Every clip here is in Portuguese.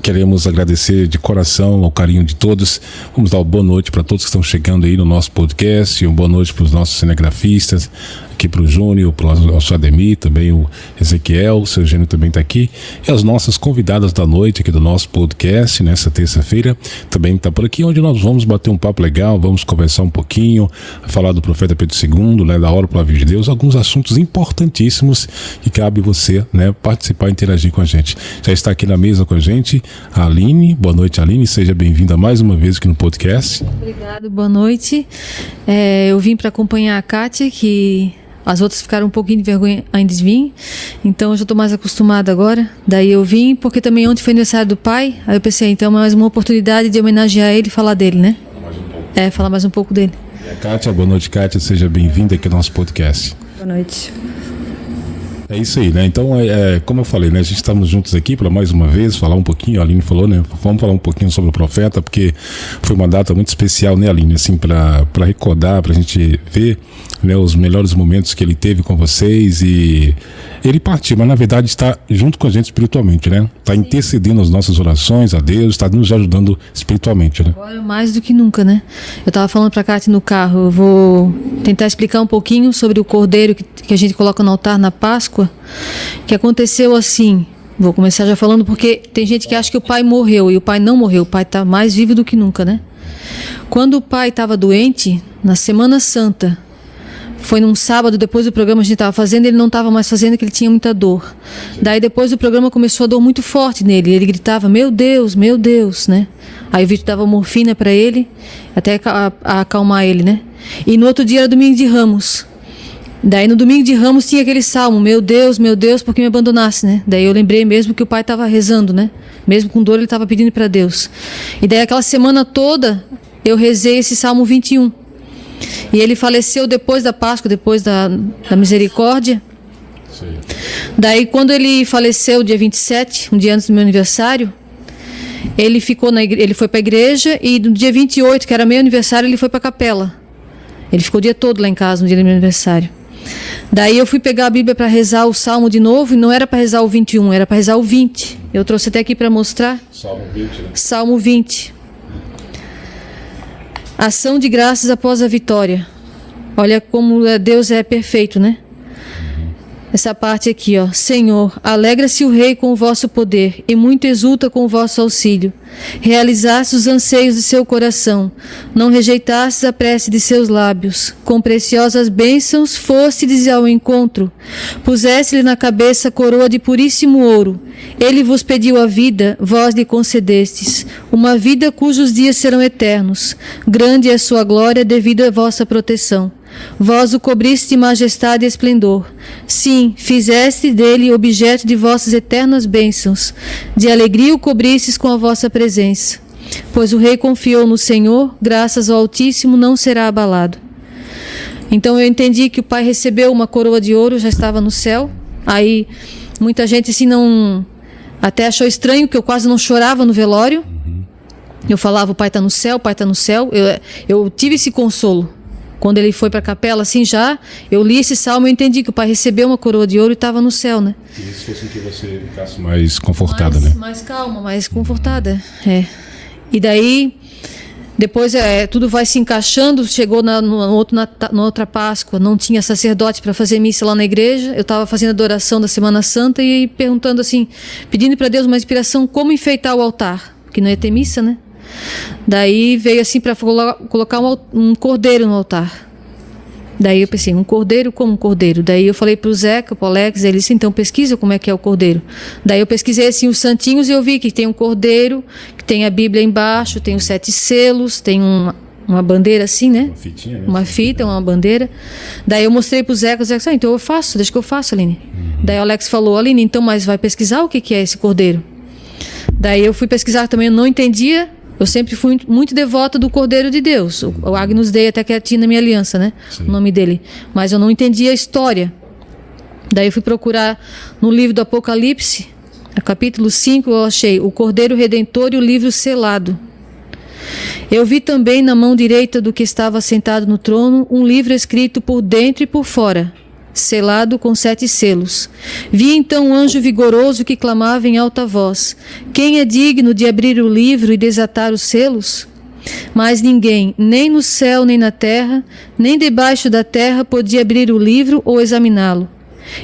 Queremos agradecer de coração ao carinho de todos. Vamos dar uma boa noite para todos que estão chegando aí no nosso podcast. Uma boa noite para os nossos cinegrafistas, aqui para o Júnior, para o nosso Ademir, também o Ezequiel, o seu Eugênio também está aqui. E as nossas convidadas da noite aqui do nosso podcast, nessa terça-feira, também está por aqui, onde nós vamos bater um papo legal, vamos conversar um pouquinho, falar do profeta Pedro II, né, da hora para a vida de Deus, alguns assuntos importantíssimos que cabe você, né, participar e interagir com a gente. Já está aqui na mesa com a gente a Aline. Boa noite, Aline, seja bem-vinda mais uma vez aqui no podcast. Obrigado, boa noite. Eu vim para acompanhar a Kátia, que as outras ficaram um pouquinho de vergonha antes de vir, então eu já estou mais acostumada agora. Daí eu vim, porque também ontem foi aniversário do pai, aí eu pensei, então é mais uma oportunidade de homenagear ele e falar dele, né? Falar mais um pouco dele. E a Kátia, boa noite, Kátia, seja bem-vinda aqui ao nosso podcast. Boa noite. É isso aí, né? Então, como eu falei, né? A gente estamos juntos aqui para mais uma vez falar um pouquinho, a Aline falou, né? Vamos falar um pouquinho sobre o profeta, porque foi uma data muito especial, né, Aline? Assim, para recordar, para a gente ver, né, os melhores momentos que ele teve com vocês. E ele partiu, mas na verdade está junto com a gente espiritualmente, né? Está intercedendo as nossas orações a Deus, está nos ajudando espiritualmente, né? Agora mais do que nunca, né? Eu estava falando para a Kátia no carro, eu vou tentar explicar um pouquinho sobre o cordeiro que a gente coloca no altar na Páscoa, que aconteceu assim. Vou começar já falando porque tem gente que acha que o pai morreu, e o pai não morreu, o pai está mais vivo do que nunca, né? Quando o pai estava doente, na Semana Santa, foi num sábado, depois do programa a gente estava fazendo, ele não estava mais fazendo, que ele tinha muita dor. Daí depois do programa começou a dor muito forte nele, ele gritava, meu Deus, né? Aí o Vitor dava morfina para ele, até acalmar ele, né? E no outro dia era domingo de Ramos. Daí no domingo de Ramos tinha aquele salmo, meu Deus, por que me abandonasse, né? Daí eu lembrei mesmo que o pai estava rezando, né? Mesmo com dor ele estava pedindo para Deus. E daí aquela semana toda eu rezei esse salmo 21. E ele faleceu depois da Páscoa, depois da misericórdia. Sim. Daí quando ele faleceu dia 27, um dia antes do meu aniversário, ele foi para a igreja, e no dia 28, que era meu aniversário, ele foi para a capela. Ele ficou o dia todo lá em casa no dia do meu aniversário. Daí eu fui pegar a Bíblia para rezar o Salmo de novo, e não era para rezar o 21, era para rezar o 20. Eu trouxe até aqui para mostrar. Salmo 20, né? Salmo 20. Ação de graças após a vitória. Olha como Deus é perfeito, né? Essa parte aqui, ó. Senhor, alegra-se o rei com o vosso poder, e muito exulta com o vosso auxílio. Realizaste os anseios de seu coração, não rejeitastes a prece de seus lábios. Com preciosas bênçãos fostes ao encontro. Puseste-lhe na cabeça coroa de puríssimo ouro. Ele vos pediu a vida, vós lhe concedestes, uma vida cujos dias serão eternos. Grande é sua glória devido à vossa proteção. Vós o cobriste de majestade e esplendor. Sim, fizeste dele objeto de vossas eternas bênçãos. De alegria o cobristes com a vossa presença. Pois o rei confiou no Senhor, graças ao Altíssimo não será abalado. Então eu entendi que o pai recebeu uma coroa de ouro, já estava no céu. Aí muita gente assim até achou estranho, que eu quase não chorava no velório. Eu falava, o pai está no céu, o pai está no céu. Eu tive esse consolo. Quando ele foi para a capela, assim eu li esse salmo e entendi que o pai recebeu uma coroa de ouro e estava no céu, né? E isso fez com que você ficasse mais confortada, né? Mais calma, mais confortada, E daí, depois tudo vai se encaixando, chegou na outra Páscoa, não tinha sacerdote para fazer missa lá na igreja, eu estava fazendo a adoração da Semana Santa e perguntando assim, pedindo para Deus uma inspiração, como enfeitar o altar, porque não ia ter missa, né? Daí veio assim para colocar um cordeiro no altar. Daí eu pensei, um cordeiro como um cordeiro? Daí eu falei para o Zeca, para o Alex, ele disse, então pesquisa como é que é o cordeiro. Daí eu pesquisei assim os santinhos e eu vi que tem um cordeiro, que tem a Bíblia embaixo, tem os 7 selos, tem uma bandeira assim, né? Uma fitinha, né? Uma fita, uma bandeira. Daí eu mostrei para o Zeca disse, então eu faço, deixa que eu faço, Aline. Daí o Alex falou, Aline, então, mas vai pesquisar o que é esse cordeiro? Daí eu fui pesquisar também, eu não entendia. Eu sempre fui muito devota do Cordeiro de Deus. O Agnus Dei, até que tinha na minha aliança, né? Sim. O nome dele. Mas eu não entendia a história. Daí eu fui procurar no livro do Apocalipse, no capítulo 5, eu achei o Cordeiro Redentor e o livro selado. Eu vi também na mão direita do que estava sentado no trono um livro escrito por dentro e por fora. selado com 7 selos. Vi então um anjo vigoroso que clamava em alta voz: quem é digno de abrir o livro e desatar os selos? Mas ninguém, nem no céu nem na terra, nem debaixo da terra, podia abrir o livro ou examiná-lo.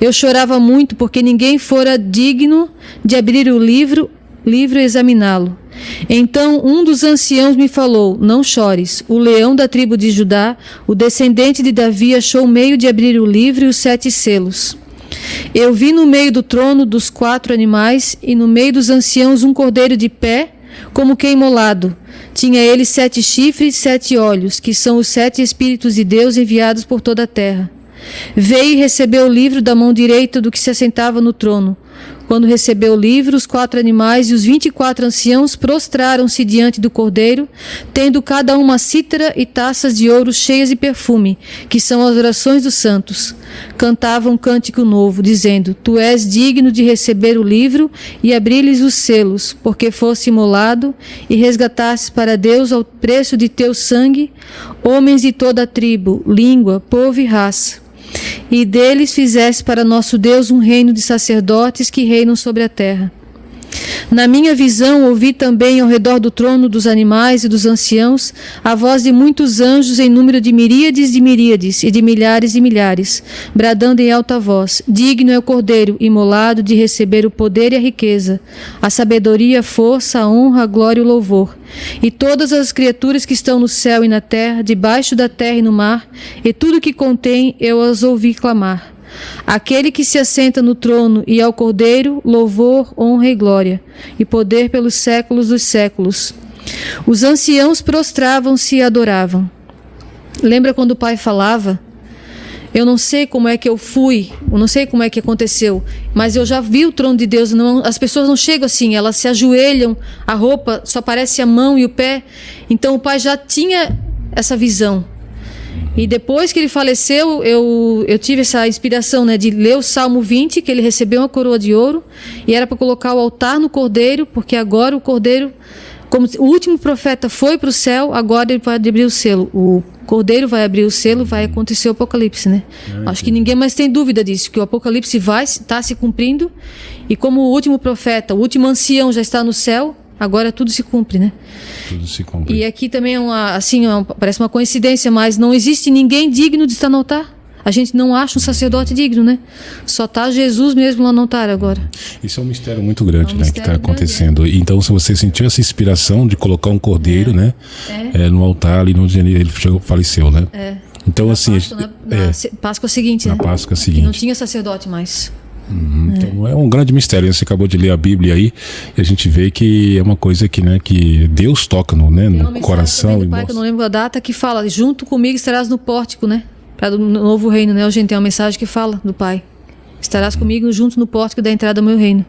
Eu chorava muito porque ninguém fora digno de abrir o livro e examiná-lo. Então um dos anciãos me falou: não chores, o leão da tribo de Judá, o descendente de Davi, achou meio de abrir o livro e os 7 selos. Eu vi no meio do trono dos 4 animais e no meio dos anciãos um cordeiro de pé, como que imolado. Tinha ele 7 chifres e 7 olhos, que são os 7 Espíritos de Deus enviados por toda a terra. Veio e recebeu o livro da mão direita do que se assentava no trono. Quando recebeu o livro, os 4 animais e os 24 anciãos prostraram-se diante do cordeiro, tendo cada um uma cítara e taças de ouro cheias de perfume, que são as orações dos santos. Cantavam um cântico novo, dizendo: tu és digno de receber o livro e abrir-lhes os selos, porque foste imolado e resgatastes para Deus ao preço de teu sangue homens de toda a tribo, língua, povo e raça. E deles fizeste para nosso Deus um reino de sacerdotes que reinam sobre a terra. Na minha visão ouvi também ao redor do trono dos animais e dos anciãos a voz de muitos anjos em número de miríades e de milhares, bradando em alta voz: digno é o cordeiro imolado de receber o poder e a riqueza, a sabedoria, a força, a honra, a glória e o louvor. E todas as criaturas que estão no céu e na terra, debaixo da terra e no mar, e tudo que contém, eu as ouvi clamar: aquele que se assenta no trono e ao cordeiro, louvor, honra e glória, e poder pelos séculos dos séculos. Os anciãos prostravam-se e adoravam. Lembra quando o pai falava: eu não sei como é que eu fui, eu não sei como é que aconteceu, mas eu já vi o trono de Deus. Não, as pessoas não chegam assim, elas se ajoelham, a roupa só aparece a mão e o pé. Então o pai já tinha essa visão. E depois que ele faleceu, eu tive essa inspiração, né, de ler o Salmo 20, que ele recebeu uma coroa de ouro, e era para colocar o altar no cordeiro, porque agora o cordeiro, como o último profeta foi para o céu, agora ele vai abrir o selo. O cordeiro vai abrir o selo, vai acontecer o Apocalipse, né? Acho que ninguém mais tem dúvida disso, que o Apocalipse vai estar se cumprindo, e como o último profeta, o último ancião já está no céu, agora tudo se cumpre, né? Tudo se cumpre. E aqui também parece uma coincidência, mas não existe ninguém digno de estar no altar. A gente não acha um sacerdote digno, né? Só está Jesus mesmo lá no altar agora. Isso é um mistério muito grande, né, que está acontecendo. Então, se você sentiu essa inspiração de colocar um cordeiro, né, no altar ali onde ele faleceu, né? Então, na assim, Páscoa, na Páscoa seguinte, na né? Páscoa seguinte. Não tinha sacerdote mais. Então é um grande mistério. Você acabou de ler a Bíblia aí e a gente vê que é uma coisa que, né, que Deus toca no coração. Do pai, que eu não lembro a data, que fala: junto comigo estarás no pórtico, né? Para o novo reino, né? A gente tem uma mensagem que fala do pai: estarás comigo junto no pórtico da entrada do meu reino.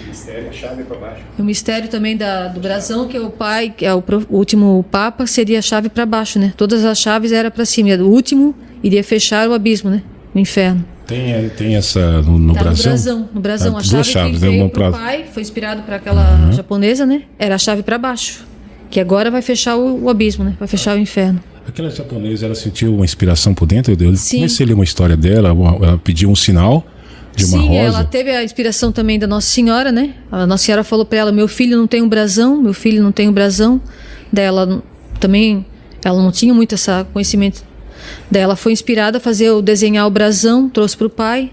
O mistério, a chave para baixo. O mistério também do brasão, que é o pai, que é o último papa, seria a chave para baixo, né? Todas as chaves eram para cima. O último iria fechar o abismo, né? O inferno. Tem essa no brasão? No brasão. A duas chave chaves, que né? veio pro pai, foi inspirado para aquela japonesa, né? Era a chave para baixo. Que agora vai fechar o abismo, né? Vai fechar o inferno. Aquela japonesa, ela sentiu uma inspiração por dentro? Eu Sim. comecei a ler uma história dela, ela pediu um sinal de uma rosa. Sim, ela teve a inspiração também da Nossa Senhora, né? A Nossa Senhora falou para ela: meu filho não tem um brasão. Daí ela também, ela não tinha muito esse conhecimento. Daí ela foi inspirada a desenhar o brasão, trouxe para o pai.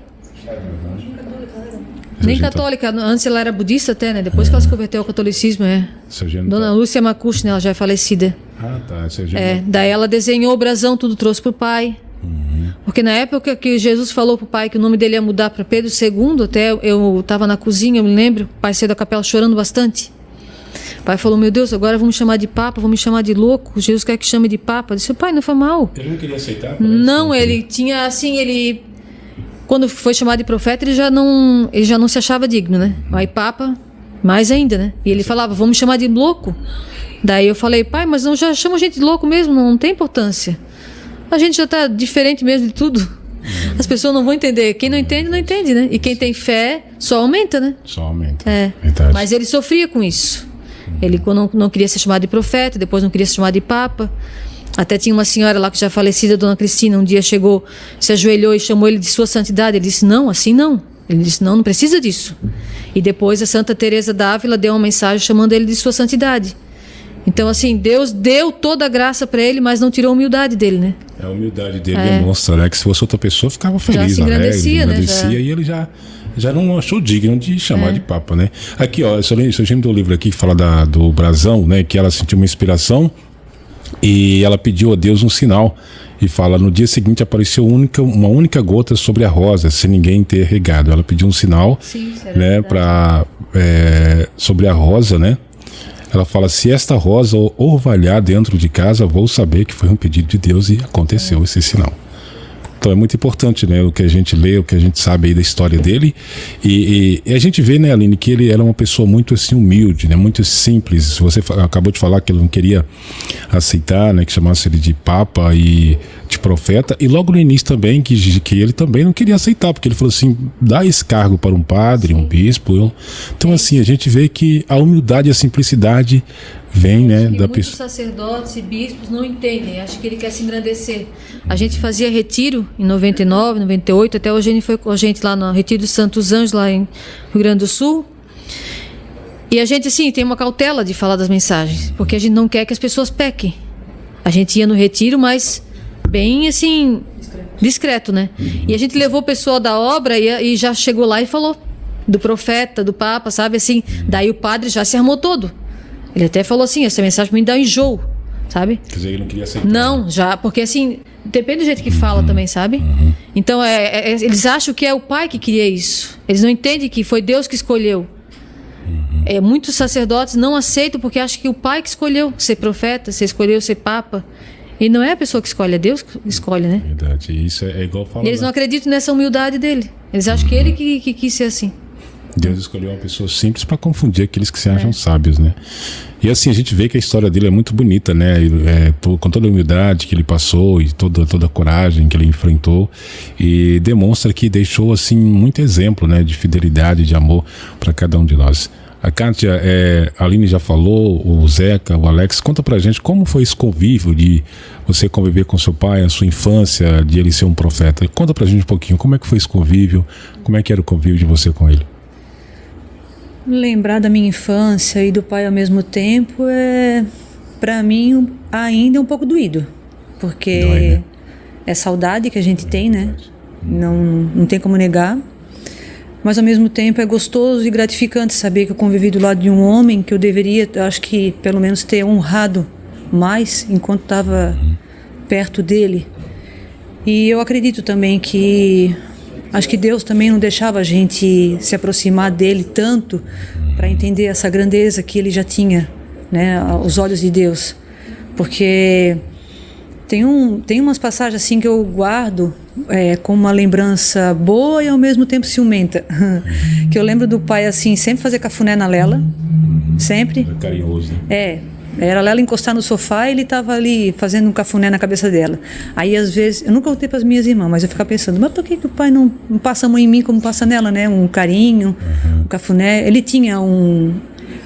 Nem católica, antes ela era budista até, né? Depois que ela se converteu ao catolicismo, Dona Lúcia Makushi, né? Ela já é falecida. Ah, tá. Daí ela desenhou o brasão, tudo trouxe para o pai. Porque na época que Jesus falou para o pai que o nome dele ia mudar para Pedro II, até eu estava na cozinha, eu me lembro, o pai saiu da capela chorando bastante. O pai falou: meu Deus, agora vamos me chamar de papa, vamos me chamar de louco. Jesus quer que chame de papa. Eu disse: pai, não foi mal. Ele não queria aceitar? Não, ele tinha assim, quando foi chamado de profeta, ele já não se achava digno, né? Aí papa, mais ainda, né? E ele falava: vamos me chamar de louco. Daí eu falei: pai, mas não já chama a gente de louco mesmo, não tem importância. A gente já está diferente mesmo de tudo. As pessoas não vão entender. Quem não entende, não entende, né? E quem tem fé só aumenta, né? Só aumenta. Verdade. Mas ele sofria com isso. Ele não queria ser chamado de profeta, depois não queria ser chamado de papa. Até tinha uma senhora lá que já falecida, Dona Cristina, um dia chegou, se ajoelhou e chamou ele de Sua Santidade. Ele disse, não, assim não. Ele disse, não precisa disso. E depois a Santa Teresa d'Ávila deu uma mensagem chamando ele de Sua Santidade. Então, assim, Deus deu toda a graça para ele, mas não tirou a humildade dele, né? A humildade dele demonstra, né? Que se fosse outra pessoa, ficava feliz, se engrandecia, alegre, né? engrandecia, e ele já não achou digno de chamar de Papa, né? Aqui, ó, se a gente me deu um livro aqui que fala do brasão, né? Que ela sentiu uma inspiração e ela pediu a Deus um sinal. E fala, no dia seguinte apareceu uma única gota sobre a rosa, sem ninguém ter regado. Ela pediu um sinal, sim, né? Sobre a rosa, né? Ela fala, se esta rosa orvalhar dentro de casa, vou saber que foi um pedido de Deus, e aconteceu esse sinal. Então é muito importante, né, o que a gente lê, o que a gente sabe aí da história dele. E a gente vê, né, Aline, que ele era uma pessoa muito assim humilde, né, muito simples. Você acabou de falar que ele não queria aceitar, né, que chamasse ele de Papa e de profeta. E logo no início também, que ele também não queria aceitar, porque ele falou assim, dá esse cargo para um padre, um bispo. Então assim, a gente vê que a humildade e a simplicidade vem, né, da muitos pessoa. sacerdotes e bispos não entendem, acho que ele quer se engrandecer. A gente fazia retiro em 99, 98, até hoje ele foi com a gente lá no Retiro dos Santos Anjos, lá em Rio Grande do Sul. E a gente, assim, tem uma cautela de falar das mensagens, porque a gente não quer que as pessoas pequem. A gente ia no retiro, mas bem, assim, discreto, né? E a gente levou o pessoal da obra e já chegou lá e falou do profeta, do Papa, sabe, assim. Daí o padre já se armou todo. Ele até falou assim, essa mensagem me dá enjoo, sabe? Quer dizer, ele não queria aceitar. Não, já, porque assim, depende do jeito que fala também, sabe? Então, eles acham que é o pai que queria isso. Eles não entendem que foi Deus que escolheu. Muitos sacerdotes não aceitam porque acham que o pai que escolheu ser profeta, você escolheu ser papa. E não é a pessoa que escolhe, é Deus que escolhe, né? Verdade, isso é igual falar. Eles não acreditam nessa humildade dele. Eles acham que ele que quis ser assim. Deus escolheu uma pessoa simples para confundir aqueles que se acham sábios, né? E assim, a gente vê que a história dele é muito bonita, né? Com toda a humildade que ele passou e toda a coragem que ele enfrentou, e demonstra que deixou, assim, muito exemplo, né? De fidelidade, de amor para cada um de nós. A Kátia, a Aline já falou, o Zeca, o Alex, conta pra gente como foi esse convívio de você conviver com seu pai, a sua infância, de ele ser um profeta. Conta pra gente um pouquinho, como é que foi esse convívio, como é que era o convívio de você com ele? Lembrar da minha infância e do pai ao mesmo tempo para mim, ainda um pouco doído. Porque Dói, né? É saudade que a gente tem, né? Não tem como negar. Mas ao mesmo tempo é gostoso e gratificante saber que eu convivi do lado de um homem que eu deveria, acho que pelo menos ter honrado mais enquanto estava perto dele. E eu acredito também que acho que Deus também não deixava a gente se aproximar dele tanto para entender essa grandeza que ele já tinha, né, aos olhos de Deus. Porque tem umas passagens assim que eu guardo como uma lembrança boa e ao mesmo tempo ciumenta. Que eu lembro do pai assim, sempre fazer cafuné na Lela, sempre. É carinhoso, né? Era ela encostar no sofá e ele estava ali fazendo um cafuné na cabeça dela. Aí às vezes, eu nunca contei para as minhas irmãs, mas eu ficava pensando, mas por que o pai não passa a mão em mim como passa nela, né? Um carinho, um cafuné. Ele tinha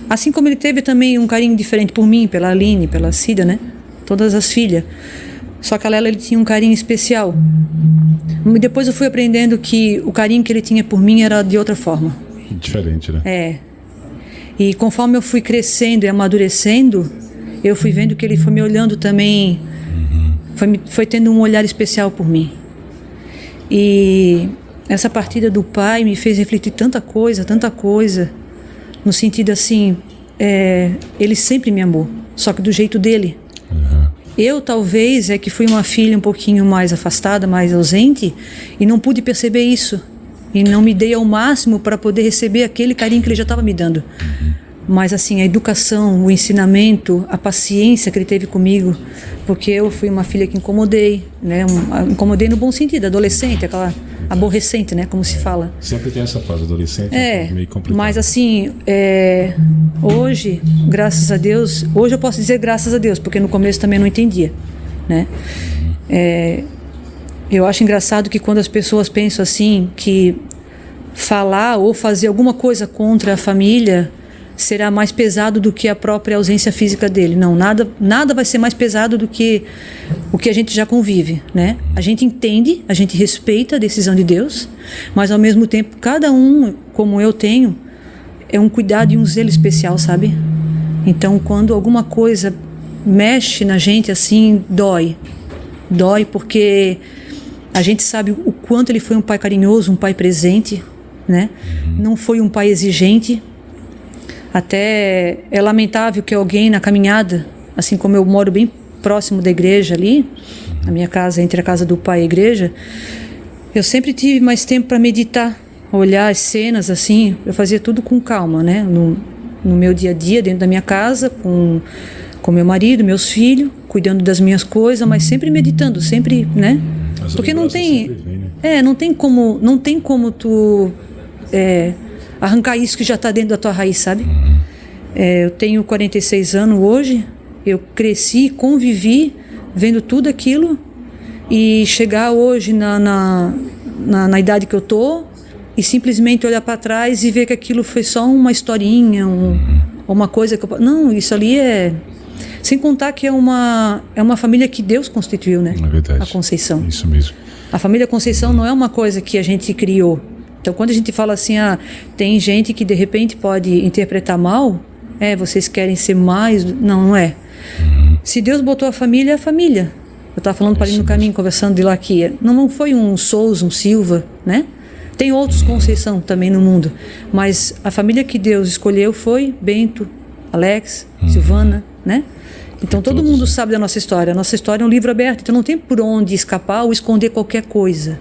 assim como ele teve também um carinho diferente por mim, pela Aline, pela Cida, né? Todas as filhas. Só que a Lela, ele tinha um carinho especial. E depois eu fui aprendendo que o carinho que ele tinha por mim era de outra forma. Diferente, né? E conforme eu fui crescendo e amadurecendo, eu fui vendo que ele foi me olhando também, foi tendo um olhar especial por mim. E essa partida do pai me fez refletir tanta coisa, no sentido assim, ele sempre me amou, só que do jeito dele. Eu talvez que fui uma filha um pouquinho mais afastada, mais ausente, e não pude perceber isso. E não me dei ao máximo para poder receber aquele carinho que ele já estava me dando. Mas assim, a educação, o ensinamento, a paciência que ele teve comigo, porque eu fui uma filha que incomodei, né? Incomodei no bom sentido, adolescente, aquela aborrecente, né? Como se fala. Sempre tem essa fase adolescente, meio complicado. Mas assim, hoje, graças a Deus, hoje eu posso dizer graças a Deus, porque no começo também não entendia, né? Eu acho engraçado que quando as pessoas pensam assim, que falar ou fazer alguma coisa contra a família será mais pesado do que a própria ausência física dele. Não, nada vai ser mais pesado do que o que a gente já convive, né? A gente entende, a gente respeita a decisão de Deus, mas ao mesmo tempo, cada um, como eu tenho, é um cuidado e um zelo especial, sabe? Então, quando alguma coisa mexe na gente assim, dói. Dói porque a gente sabe o quanto ele foi um pai carinhoso, um pai presente, né? Não foi um pai exigente. Até é lamentável que alguém na caminhada, assim como eu moro bem próximo da igreja ali, a minha casa, entre a casa do pai e a igreja, eu sempre tive mais tempo para meditar, olhar as cenas assim. Eu fazia tudo com calma, né? No meu dia a dia, dentro da minha casa, com meu marido, meus filhos, cuidando das minhas coisas, mas sempre meditando, sempre, né? Porque não tem, não tem como tu arrancar isso que já está dentro da tua raiz, sabe? Eu tenho 46 anos hoje, eu cresci, convivi, vendo tudo aquilo, e chegar hoje na idade que eu tô e simplesmente olhar para trás e ver que aquilo foi só uma historinha, uma coisa que eu... Não, isso ali é... Sem contar que é uma família que Deus constituiu, né? É verdade. A Conceição. Isso mesmo. A família Conceição não é uma coisa que a gente criou. Então, quando a gente fala assim, tem gente que de repente pode interpretar mal, vocês querem ser mais... Não é. Se Deus botou a família, é a família. Eu estava falando para ele no caminho, conversando de lá aqui. Não foi um Souza, um Silva, né? Tem outros Conceição também no mundo. Mas a família que Deus escolheu foi Bento, Alex, Silvana, né? Então todo mundo sabe da nossa história. A nossa história é um livro aberto, então não tem por onde escapar ou esconder qualquer coisa.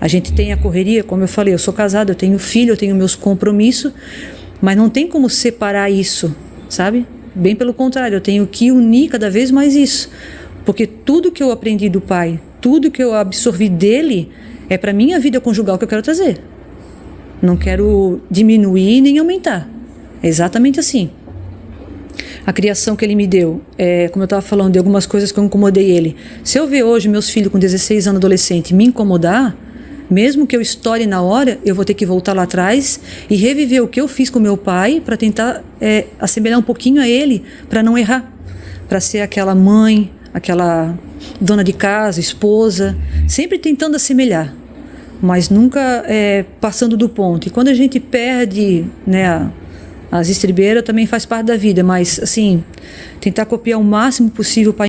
A gente tem a correria, como eu falei, eu sou casada, eu tenho filho, eu tenho meus compromissos, mas não tem como separar isso, sabe? Bem pelo contrário, eu tenho que unir cada vez mais isso. Porque tudo que eu aprendi do pai, tudo que eu absorvi dele, é para minha vida conjugal que eu quero trazer. Não quero diminuir nem aumentar. É exatamente assim. A criação que ele me deu, como eu estava falando, de algumas coisas que eu incomodei ele. Se eu ver hoje meus filhos com 16 anos, adolescente, me incomodar, mesmo que eu estoure na hora, eu vou ter que voltar lá atrás e reviver o que eu fiz com meu pai para tentar assemelhar um pouquinho a ele, para não errar, para ser aquela mãe, aquela dona de casa, esposa, sempre tentando assemelhar, mas nunca passando do ponto. E quando a gente perde, né, as estribeiras também faz parte da vida, mas assim, tentar copiar o máximo possível para